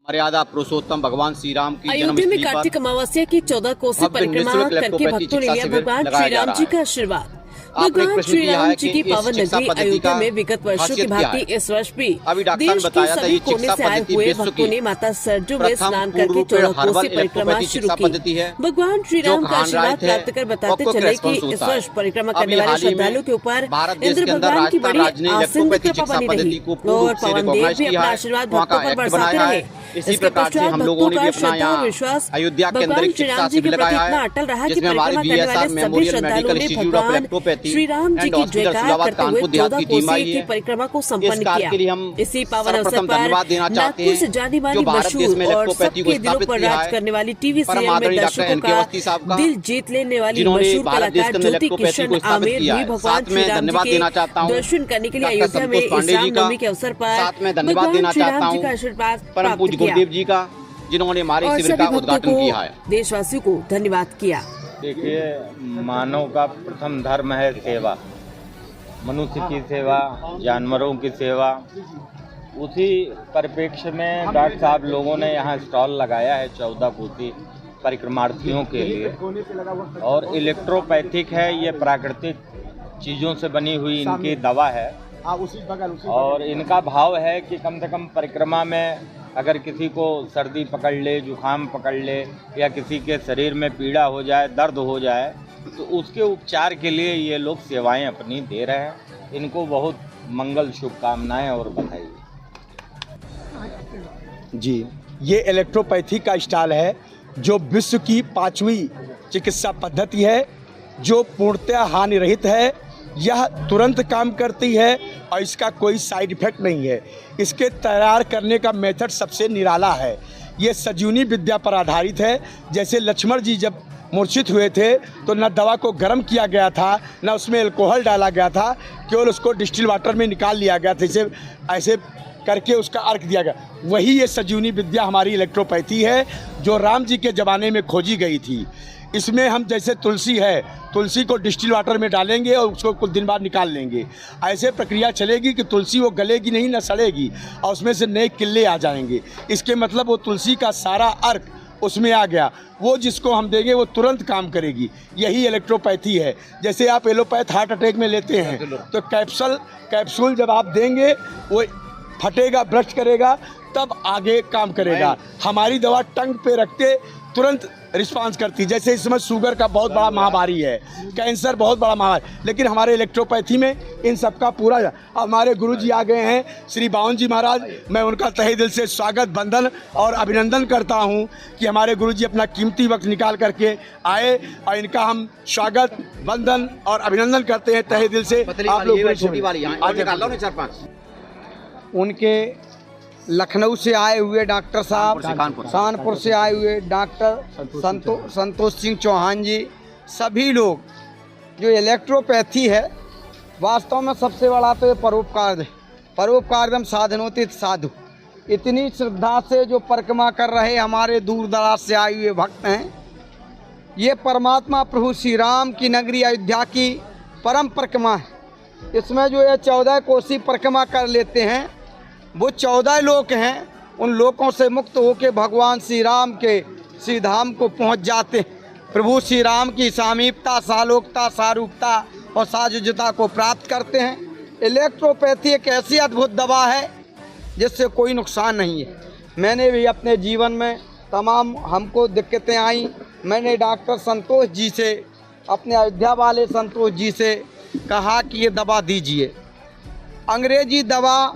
मर्यादा पुरुषोत्तम भगवान श्री राम की अयोध्या में जन्मस्थली कार्तिक पर अमावस्या की 14 कोसी भव्य परिक्रमा निःशुल्क करके लेप्टोपैथी भक्तों ने चिकित्सा लिया शिविर भगवान लगाया श्री जा राम रहा जी है। का आशीर्वाद। आपने एक भगवान प्रश्न श्री किया राम है जी कि की इस पावन चिकित्सा नगरी पद्धति अयोध्या का में विगत वर्षों की खासियत क्या भांति है? इस वर्ष भी अभी डॉक्टर ने देश के बताया था सभी ये कोने चिकित्सा से आए पद्धति हुए विश्व भक्तों की ने माता सरजू में प्रथम स्नान करके पूर्व 14 हर्बल कोसी परिक्रमा इलेक्ट्रोपैथी शुरू चिकित्सा की। पद्धति है भगवान श्री जो राम का खान राय आशीर्वाद थे प्राप्त कर बताते वक्फ चले कि रेस्पॉन्स इस होता है। वर्ष परिक्रमा अभी करने वाले हाल ही में श्रद्धालुओं के ऊपर भारत देश इंद्र के अंदर भगवान की राजस्थान बड़ी राज्य ने आसिंद इलेक्ट्रोपैथी कृपा चिकित्सा बनी पद्धति रही को पूर्ण और रूप से पवन देव रिकॉग्नाइज भी किया अपना है, आशीर्वाद वहाँ भक्तों का पर एक्ट बरसाते बनाया रहे। है। इसी इसके प्रकार से पश्चात हम भक्तों लोगों ने का भी अपना श्रद्धा और यहाँ विश्वास अयोध्या के अंदर भगवान एक श्री चिकित्सा राम जी के शिविर प्रति लगाया इतना है अटल रहा कि जिसमें हमारे परिक्रमा करने VSR वाले सभी मेमोरियल श्रद्धालुओं मेडिकल ने इंस्टीट्यूट ऑफ भगवान इलेक्ट्रोपैथी श्री राम जी एंड की हॉस्पिटल जयकार फुलाबाद करते हुए कानपुर देहात 14 की टीम कोसी आई की है। परिक्रमा को इस संपन्न कार्य किया। के लिए हम इसी पावन अवसर सर्वप्रथम पर धन्यवाद देना चाहते नागपुर से हैं जानी जो मानी भारत देश मशहूर में और इलेक्ट्रोपैथी को सबके दिलों स्थापित पर किया राज है। करने वाली टीवी परम सीरियल में आदरणीय डॉक्टर दर्शकों NK का अवस्थी साहब का दिल जीत लेने वाली जिन्होंने मशहूर भारत देश कलाकार के अंदर ज्योति इलेक्ट्रोपैथी किशन को स्थापित आमिर किया भी है। भगवान साथ श्री में राम जी धन्यवाद के देना चाहता हूँ दर्शन करने के लिए डॉक्टर अयोध्या में संतोष इस पांडे जी का, रामनवमी के अवसर पर साथ में धन्यवाद भगवान देना श्री चाहता राम जी हूँ का आशीर्वाद परम प्राप्त पूज्य किया गुरुदेव जी का जिन्होंने हमारे और शिविर सभी का भक्तों उद्घाटन को किया है। देशवासियों को धन्यवाद किया। देखिए, मानव का प्रथम धर्म है सेवा, मनुष्य की सेवा, जानवरों की सेवा। उसी परिप्रेक्ष्य में डॉक्टर साहब लोगों ने यहाँ स्टॉल लगाया है 14 कोसी परिक्रमार्थियों के लिए। और इलेक्ट्रोपैथिक है, ये प्राकृतिक चीज़ों से बनी हुई इनकी दवा है। और इनका भाव है कि कम से कम परिक्रमा में अगर किसी को सर्दी पकड़ ले, जुकाम पकड़ ले या किसी के शरीर में पीड़ा हो जाए, दर्द हो जाए, तो उसके उपचार के लिए ये लोग सेवाएं अपनी दे रहे हैं। इनको बहुत मंगल शुभकामनाएं और बधाई। जी, ये इलेक्ट्रोपैथी का स्टाइल है जो विश्व की 5वीं चिकित्सा पद्धति है जो पूर्णतः हानि रहित है। यह तुरंत काम करती है और इसका कोई साइड इफेक्ट नहीं है। इसके तैयार करने का मेथड सबसे निराला है। ये संजीवनी विद्या पर आधारित है। जैसे लक्ष्मण जी जब मूर्छित हुए थे तो न दवा को गर्म किया गया था, न उसमें अल्कोहल डाला गया था, केवल उसको डिस्टिल वाटर में निकाल लिया गया था। इसे ऐसे करके उसका अर्क दिया गया। वही ये संजीवनी विद्या हमारी इलेक्ट्रोपैथी है जो राम जी के ज़माने में खोजी गई थी। इसमें हम जैसे तुलसी है, तुलसी को डिस्टिल वाटर में डालेंगे और उसको कुछ दिन बाद निकाल लेंगे। ऐसे प्रक्रिया चलेगी कि तुलसी वो गलेगी नहीं, न सड़ेगी और उसमें से नए किले आ जाएंगे। इसके मतलब वो तुलसी का सारा अर्क उसमें आ गया। वो जिसको हम देंगे वो तुरंत काम करेगी। यही इलेक्ट्रोपैथी है। जैसे आप एलोपैथ हार्ट अटैक में लेते हैं तो कैप्सूल जब आप देंगे वो फटेगा, ब्रश करेगा, तब आगे काम करेगा। हमारी दवा टंग पे रख के तुरंत रिस्पांस करती है। जैसे इस समय शुगर का बहुत बड़ा महामारी है, कैंसर बहुत बड़ा महामारी, लेकिन हमारे इलेक्ट्रोपैथी में इन सबका पूरा। हमारे गुरुजी आ गए हैं श्री बावन जी महाराज, मैं उनका तहे दिल से स्वागत, वंदन और अभिनंदन करता हूं कि हमारे गुरुजी अपना कीमती वक्त निकाल करके आए और इनका हम स्वागत, वंदन और अभिनंदन करते हैं तहे दिल से। आप लोग उनके लखनऊ से आए हुए डॉक्टर साहब, कानपुर से आए हुए डॉक्टर संतोष सिंह चौहान जी, सभी लोग जो इलेक्ट्रोपैथी है वास्तव में सबसे बड़ा तो ये परोपकार है। परोपकारदम साधनोति साधु। इतनी श्रद्धा से जो परिक्रमा कर रहे हमारे दूर दराज से आए हुए भक्त हैं, ये परमात्मा प्रभु श्री राम की नगरी अयोध्या की परम परिक्रमा है। इसमें जो ये 14 कोसी परिक्रमा कर लेते हैं वो 14 लोक हैं। उन लोकों से मुक्त होकर भगवान श्री राम के श्री धाम को पहुंच जाते हैं। प्रभु श्री राम की सामीप्यता, सालोकता, सारूपता और साजुजता को प्राप्त करते हैं। इलेक्ट्रोपैथी एक ऐसी अद्भुत दवा है जिससे कोई नुकसान नहीं है। मैंने भी अपने जीवन में तमाम हमको दिक्कतें आई, मैंने डॉक्टर संतोष जी से, अपने अयोध्या वाले संतोष जी से कहा कि ये दवा दीजिए। अंग्रेजी दवा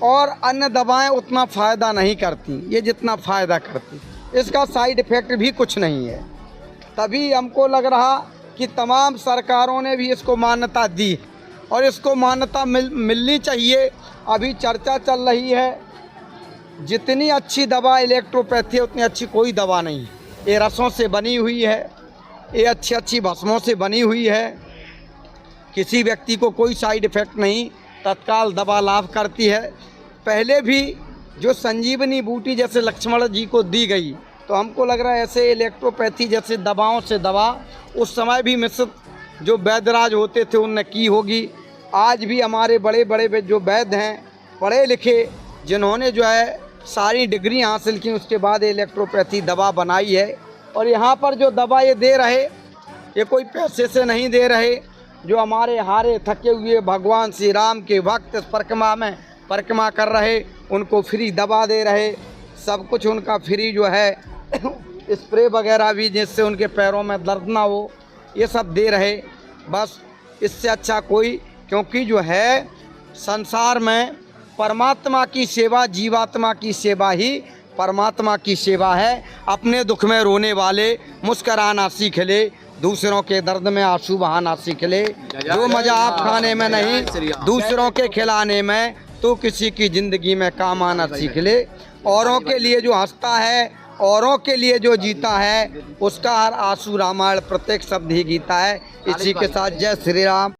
और अन्य दवाएं उतना फ़ायदा नहीं करती, ये जितना फ़ायदा करती। इसका साइड इफ़ेक्ट भी कुछ नहीं है। तभी हमको लग रहा कि तमाम सरकारों ने भी इसको मान्यता दी और इसको मान्यता मिलनी चाहिए। अभी चर्चा चल रही है, जितनी अच्छी दवा इलेक्ट्रोपैथी है उतनी अच्छी कोई दवा नहीं है। ये रसों से बनी हुई है, ये अच्छी अच्छी भस्मों से बनी हुई है। किसी व्यक्ति को कोई साइड इफ़ेक्ट नहीं, तत्काल दवा लाभ करती है। पहले भी जो संजीवनी बूटी जैसे लक्ष्मण जी को दी गई, तो हमको लग रहा है ऐसे इलेक्ट्रोपैथी जैसे दवाओं से दवा उस समय भी मिश्रित जो वैद्यराज होते थे उनने की होगी। आज भी हमारे बड़े बड़े जो वैद्य हैं, पढ़े लिखे, जिन्होंने जो है सारी डिग्री हासिल की, उसके बाद इलेक्ट्रोपैथी दवा बनाई है। और यहाँ पर जो दवा ये दे रहे, ये कोई पैसे से नहीं दे रहे। जो हमारे हारे थके हुए भगवान श्री राम के भक्त इस परिक्रमा कर रहे, उनको फ्री दवा दे रहे, सब कुछ उनका फ्री जो है स्प्रे वगैरह भी, जिससे उनके पैरों में दर्द ना हो, ये सब दे रहे। बस इससे अच्छा कोई, क्योंकि जो है संसार में परमात्मा की सेवा, जीवात्मा की सेवा ही परमात्मा की सेवा है। अपने दुख में रोने वाले मुस्कराना सीख ले, दूसरों के दर्द में आंसू बहाना सीख ले। जो मजा आप खाने में नहीं, दूसरों के खिलाने में, तो किसी की ज़िंदगी में काम आना सीख ले। औरों के लिए जो हंसता है, औरों के लिए जो जीता है, उसका हर आंसू रामायण प्रत्येक शब्द ही गीता है। इसी के साथ जय श्री राम।